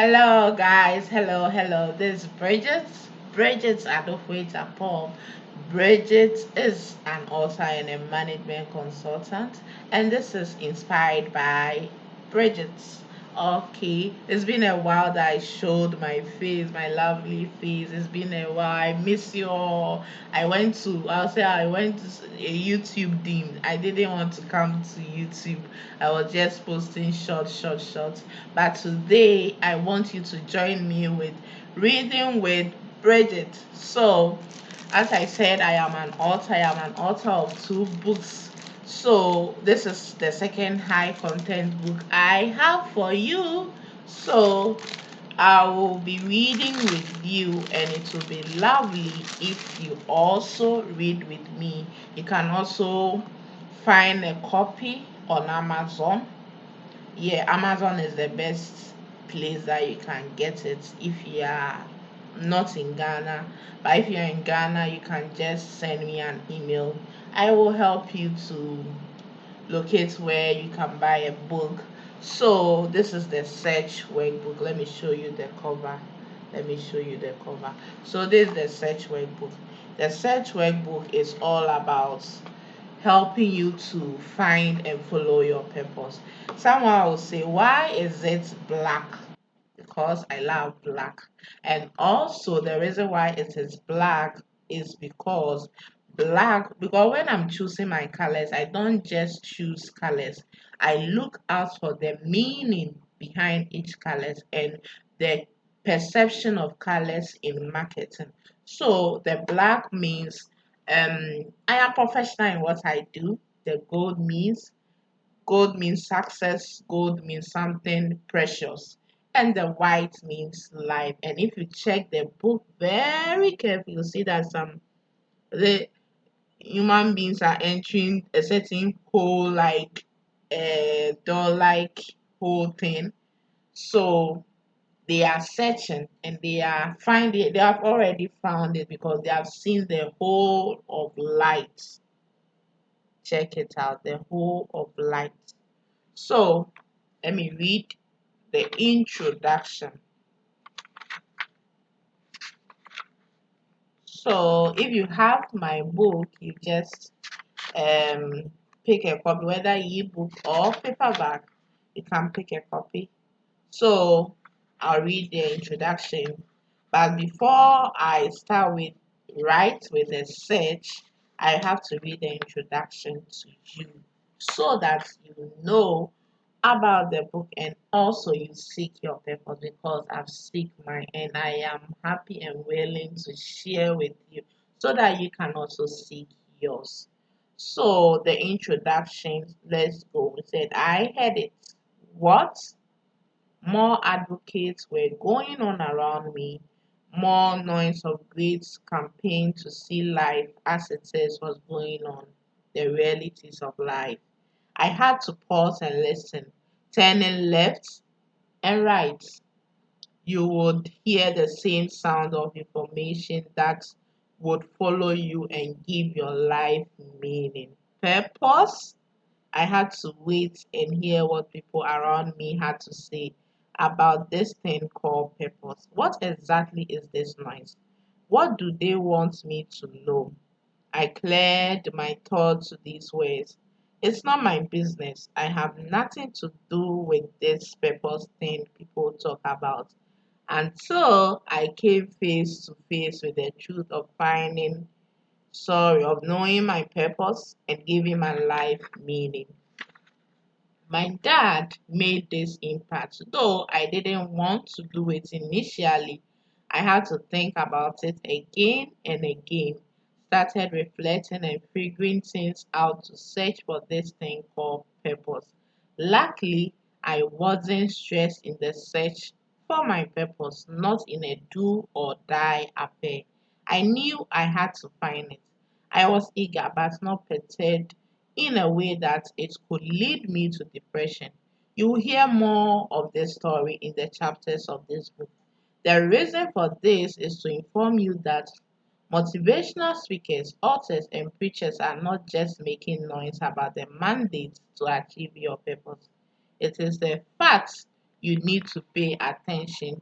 Hello, guys. Hello. This is Bridget. Bridget's Adolfwaita Paul. Bridget is an author and a management consultant, and this is inspired by Bridget. Okay, it's been a while that I showed my face, my lovely face. It's been a while. I miss you all. I'll say I went to a YouTube dim. I didn't want to come to YouTube. I was just posting short. But today I want you to join me with reading with Bridget. So, as I said, I am an author. I am an author of two books. So, this is the second high content book I have for you. So, I will be reading with you, and it will be lovely if you also read with me. You can also find a copy on Amazon. Yeah, Amazon is the best place that you can get it if you are not in Ghana. But if you're in Ghana, you can just send me an email. I will help you to locate where you can buy a book. So this is the search workbook. Let me show you the cover. So this is the search workbook. The search workbook is all about helping you to find and follow your purpose. Someone will say, why is it black? Because I love black. And also, the reason why it is black is because when I'm choosing my colors, I don't just choose colors. I look out for the meaning behind each colors and the perception of colors in marketing. So the black means I am professional in what I do. The gold means success, gold means something precious. And the white means life. And if you check the book very carefully, you'll see that the human beings are entering a certain hole, like a door like whole thing. So they are searching and they are finding, they have already found it because they have seen the whole of light. Check it out, the whole of light. So let me read the introduction. So if you have my book, you just pick a copy, whether ebook or paperback, you can pick a copy. So I'll read the introduction. But before I start with a search, I have to read the introduction to you so that you know about the book and also you seek your purpose because I've seek mine and I am happy and willing to share with you so that you can also seek yours. So the introduction, let's go. We said I had it. What? More advocates were going on around me. More noise of great campaign to see life as it is was going on. The realities of life. I had to pause and listen. Turning left and right, you would hear the same sound of information that would follow you and give your life meaning. Purpose? I had to wait and hear what people around me had to say about this thing called purpose. What exactly is this noise? What do they want me to know? I cleared my thoughts to these words. It's not my business. I have nothing to do with this purpose thing people talk about until I came face to face with the truth of of knowing my purpose and giving my life meaning. My dad made this impact, though I didn't want to do it initially. I had to think about it again and again. Started reflecting and figuring things out to search for this thing called purpose. Luckily, I wasn't stressed in the search for my purpose, not in a do or die affair. I knew I had to find it. I was eager but not perturbed in a way that it could lead me to depression. You will hear more of this story in the chapters of this book. The reason for this is to inform you that motivational speakers, authors, and preachers are not just making noise about the mandate to achieve your purpose. It is the fact you need to pay attention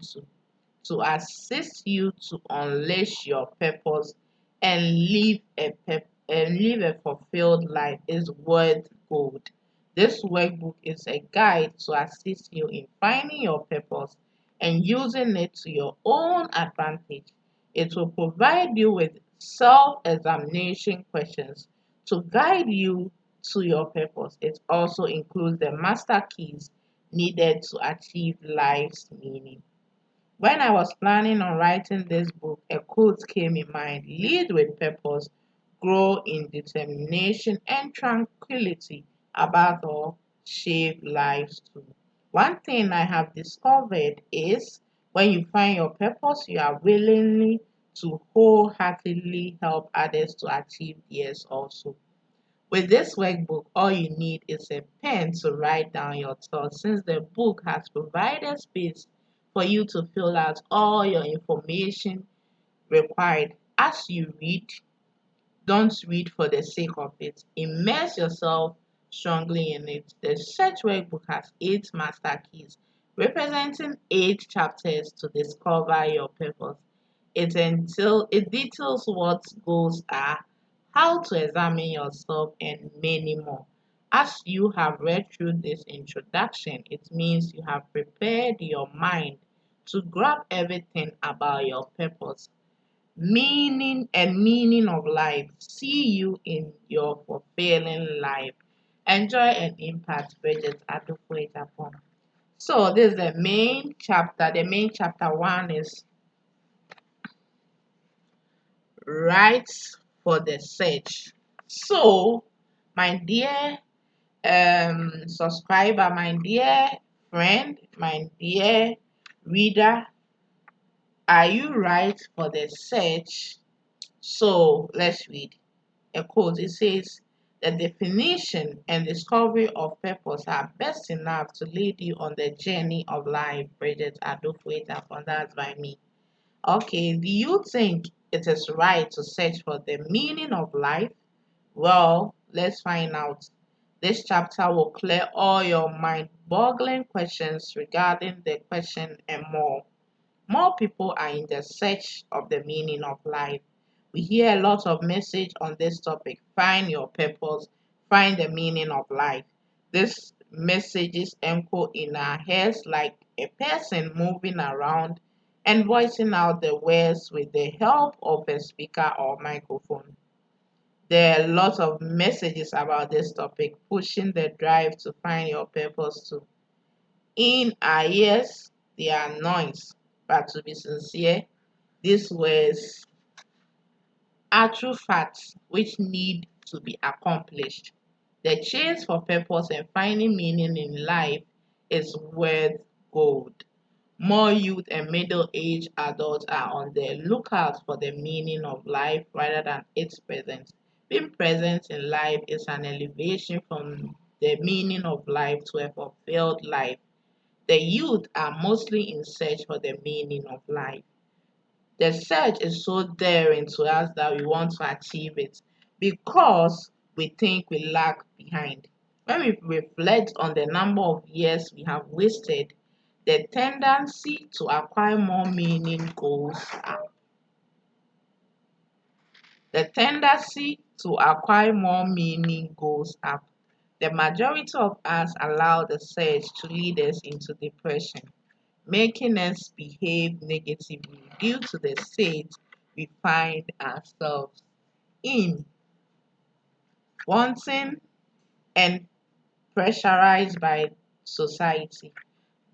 to assist you to unleash your purpose and live a fulfilled life is worth gold. This workbook is a guide to assist you in finding your purpose and using it to your own advantage. It will provide you with self-examination questions to guide you to your purpose. It also includes the master keys needed to achieve life's meaning. When I was planning on writing this book, a quote came in mind: lead with purpose, grow in determination and tranquility. Above all, shape lives too. One thing I have discovered is when you find your purpose, you are willingly to wholeheartedly help others to achieve theirs also. With this workbook, all you need is a pen to write down your thoughts, since the book has provided space for you to fill out all your information required. As you read, don't read for the sake of it. Immerse yourself strongly in it. The search workbook has 8 master keys, representing 8 chapters to discover your purpose. It details what goals are, how to examine yourself, and many more. As you have read through this introduction, it means you have prepared your mind to grab everything about your purpose, meaning of life. See you in your fulfilling life. Enjoy and impact, Bridget Adufwe Japon. So this is the main chapter. The main chapter one is rights for the search. So, my dear subscriber, my dear friend, my dear reader, are you right for the search? So let's read a quote. It says, the definition and discovery of purpose are best enough to lead you on the journey of life. Bridget Adofwe, and that's by me. Okay, do you think it is right to search for the meaning of life? Well, let's find out. This chapter will clear all your mind boggling questions regarding the question and more. More people are in the search of the meaning of life. We hear a lot of message on this topic. Find your purpose, find the meaning of life. This messages echo in our heads like a person moving around and voicing out the words with the help of a speaker or microphone. There are lots of messages about this topic, pushing the drive to find your purpose too. In our ears, they are noise, but to be sincere, these words are true facts which need to be accomplished. The chase for purpose and finding meaning in life is worth gold. More youth and middle-aged adults are on the lookout for the meaning of life rather than its presence. Being present in life is an elevation from the meaning of life to a fulfilled life. The youth are mostly in search for the meaning of life. The search is so daring to us that we want to achieve it because we think we lag behind. When we reflect on the number of years we have wasted, the tendency to acquire more meaning goes up. The tendency to acquire more meaning goes up. The majority of us allow the search to lead us into depression, making us behave negatively due to the state we find ourselves in. Wanting and pressurized by society.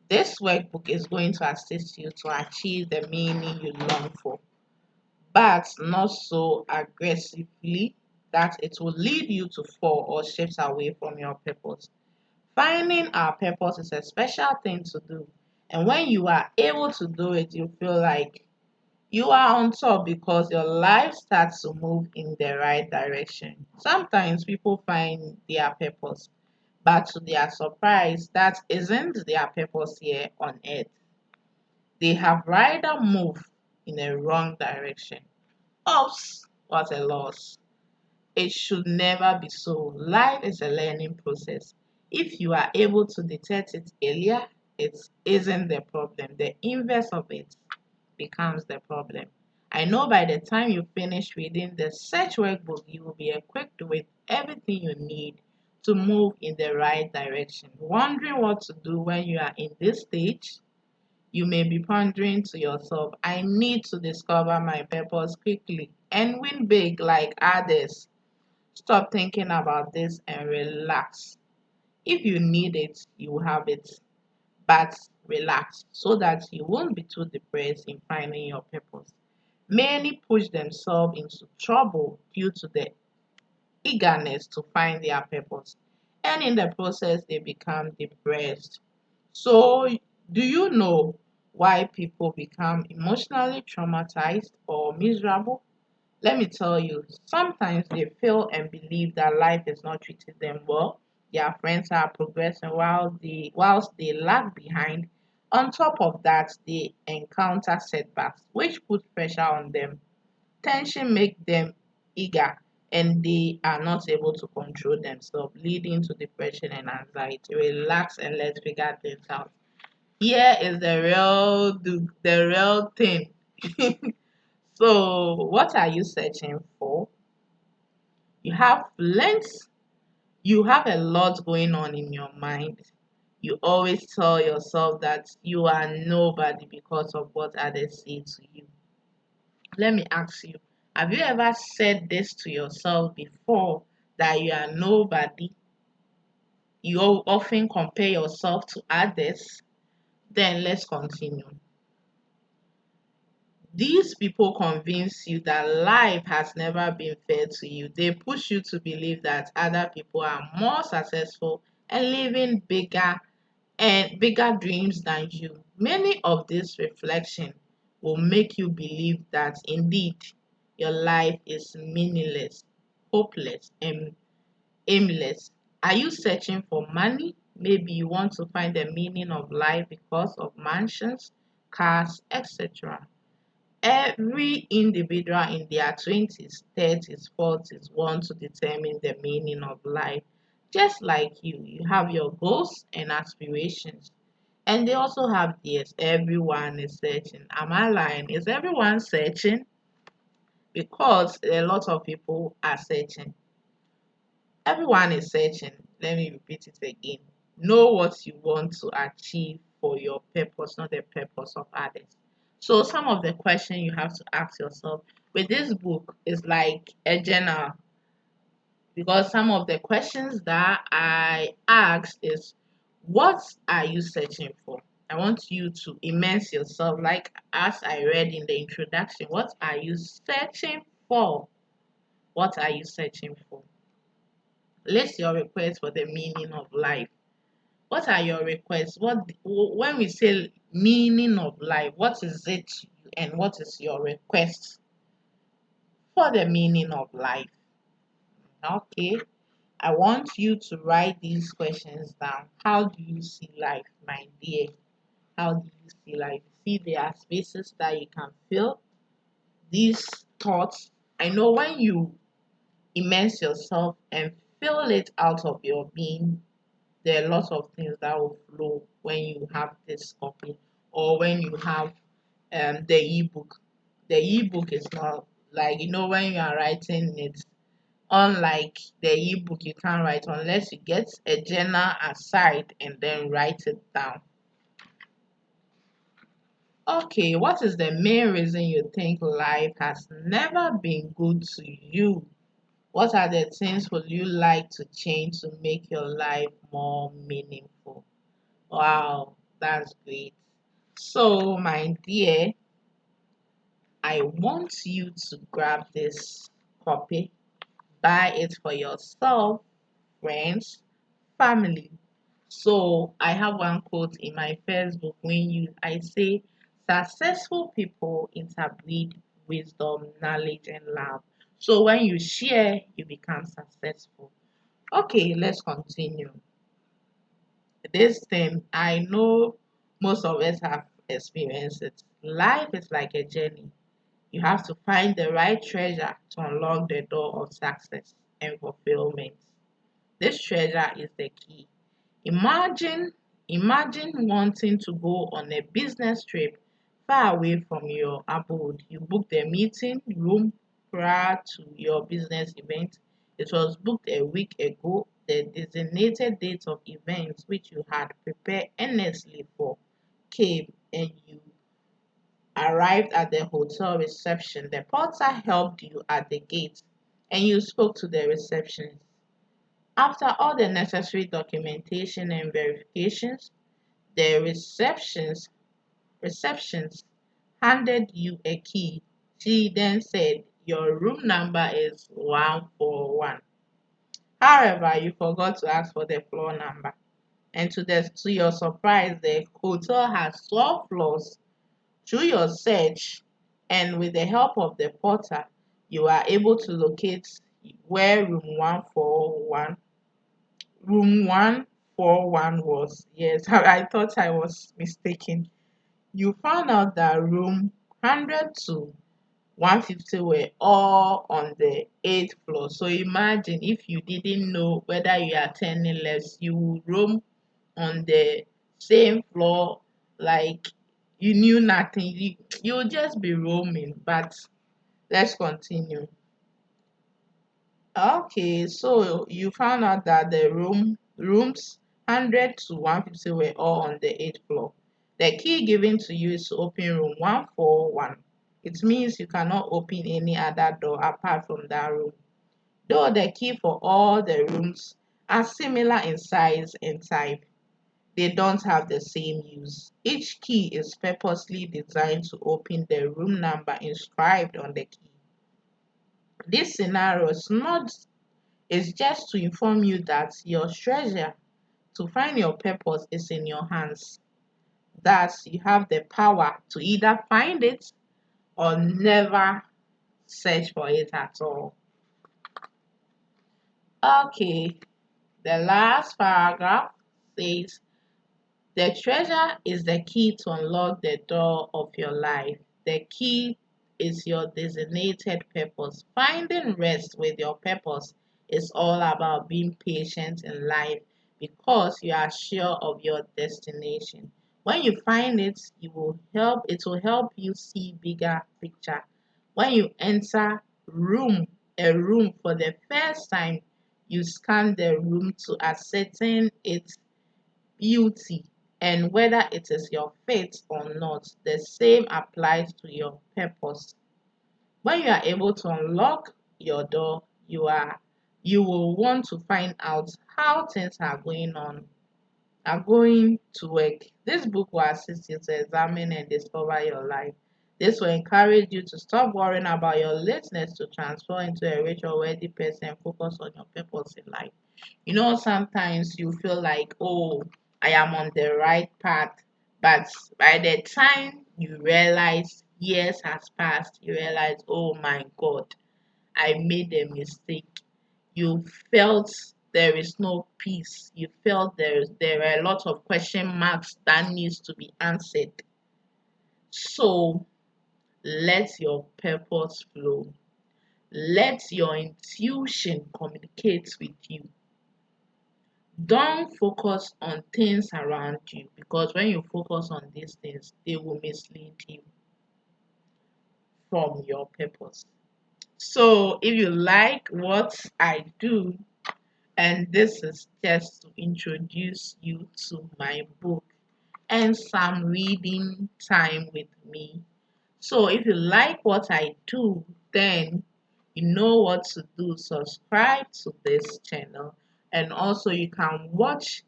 This workbook is going to assist you to achieve the meaning you long for, but not so aggressively that it will lead you to fall or shift away from your purpose. Finding our purpose is a special thing to do, and when you are able to do it, you feel like you are on top because your life starts to move in the right direction. Sometimes people find their purpose, but to their surprise, that isn't their purpose here on earth. They have rather moved in a wrong direction. Oops, what a loss. It should never be so. Life is a learning process. If you are able to detect it earlier, it isn't the problem. The inverse of it becomes the problem. I know by the time you finish reading the search workbook, you will be equipped with everything you need to move in the right direction. Wondering what to do when you are in this stage, you may be pondering to yourself, I need to discover my purpose quickly and win big like others. Stop thinking about this and relax. If you need it, you will have it, but relax so that you won't be too depressed in finding your purpose. Many push themselves into trouble due to the eagerness to find their purpose, and in the process, they become depressed. So, do you know why people become emotionally traumatized or miserable? Let me tell you, sometimes they feel and believe that life is not treating them well. Their friends are progressing whilst they lag behind. On top of that, they encounter setbacks, which put pressure on them. Tension makes them eager and they are not able to control themselves, leading to depression and anxiety. Relax and let's figure things out. Here is the real thing. So, what are you searching for? You have lens, you have a lot going on in your mind. You always tell yourself that you are nobody because of what others say to you. Let me ask you, have you ever said this to yourself before that you are nobody? You often compare yourself to others. Then let's continue. These people convince you that life has never been fair to you. They push you to believe that other people are more successful and living bigger dreams than you. Many of these reflections will make you believe that indeed your life is meaningless, hopeless, and aimless. Are you searching for money? Maybe you want to find the meaning of life because of mansions, cars, etc. Every individual in their 20s, 30s, 40s want to determine the meaning of life. Just like you have your goals and aspirations, and they also have theirs. Everyone is searching. Am I lying? Is everyone searching? Because a lot of people are searching. Everyone is searching. Let me repeat it again. Know what you want to achieve for your purpose, not the purpose of others. So, some of the questions you have to ask yourself with this book is like a journal, because some of the questions that I asked is, what are you searching for? I want you to immerse yourself, like as I read in the introduction. What are you searching for? What are you searching for? List your request for the meaning of life. What are your requests? When we say meaning of life, what is it and what is your request for the meaning of life? Okay. I want you to write these questions down. How do you see life, my dear? How do you see life? See, there are spaces that you can fill these thoughts. I know when you immerse yourself and fill it out of your being, there are lots of things that will flow when you have this copy or when you have the ebook. The ebook is not like, when you are writing it, unlike the ebook, you can't write unless you get a journal aside and then write it down. Okay, what is the main reason you think life has never been good to you? What are the things would you like to change to make your life more meaningful? Wow, that's great. So, my dear, I want you to grab this copy, buy it for yourself, friends, family. So, I have one quote in my first book when I say, successful people interbreed wisdom, knowledge, and love. So, when you share, you become successful. Okay, let's continue. This thing, I know most of us have experienced it. Life is like a journey. You have to find the right treasure to unlock the door of success and fulfillment. This treasure is the key. Imagine Imagine wanting to go on a business trip far away from your abode. You booked a meeting room prior to your business event. It was booked a week ago. The designated date of events which you had prepared earnestly for came, and you arrived at the hotel reception. The porter helped you at the gate and you spoke to the receptionist. After all the necessary documentation and verifications, the receptionist handed you a key. She then said, "Your room number is 141." However, you forgot to ask for the floor number. And to your surprise, the hotel has 12 floors. Through your search and with the help of the porter, you are able to locate where room 141 was. Yes, I thought I was mistaken. You found out that room 100 to 150 were all on the 8th floor. So imagine if you didn't know whether you are turning left, you would roam on the same floor like you knew nothing. You'll just be roaming. But let's continue. Okay, so you found out that the rooms 100 to 150 were all on the 8th floor. The key given to you is to open room 141. It means you cannot open any other door apart from that room. Though the key for all the rooms are similar in size and type, they don't have the same use. Each key is purposely designed to open the room number inscribed on the key. This scenario is just to inform you that your treasure to find your purpose is in your hands. Thus, you have the power to either find it or never search for it at all. Okay, the last paragraph says the treasure is the key to unlock the door of your life. The key is your designated purpose. Finding rest with your purpose is all about being patient in life because you are sure of your destination. When you find it, it will help you see bigger picture. When you enter a room for the first time, you scan the room to ascertain its beauty and whether it is your fate or not. The same applies to your purpose. When you are able to unlock your door, you will want to find out how things are going to work. This book will assist you to examine and discover your life. This will encourage you to stop worrying about your lateness to transfer into a rich or wealthy person and focus on your purpose in life. Sometimes you feel like, oh, I am on the right path, but by the time you realize years has passed, you realize, oh my God, I made a mistake. You felt there is no peace. You felt there are a lot of question marks that needs to be answered. So let your purpose flow. Let your intuition communicate with you. Don't focus on things around you because when you focus on these things, they will mislead you from your purpose. So, if you like what I do, and this is just to introduce you to my book and some reading time with me. So, if you like what I do, then you know what to do. Subscribe to this channel, and also you can watch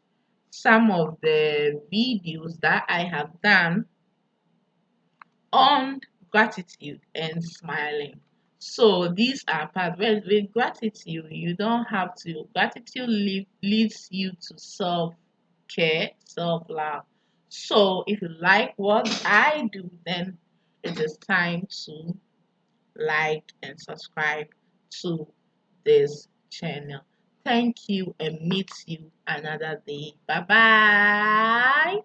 some of the videos that I have done on gratitude and smiling. So these are part with gratitude, you don't have to gratitude leads you to self-care, self-love. So if you like what I do, then it is time to like and subscribe to this channel. Thank you and meet you another day. Bye bye.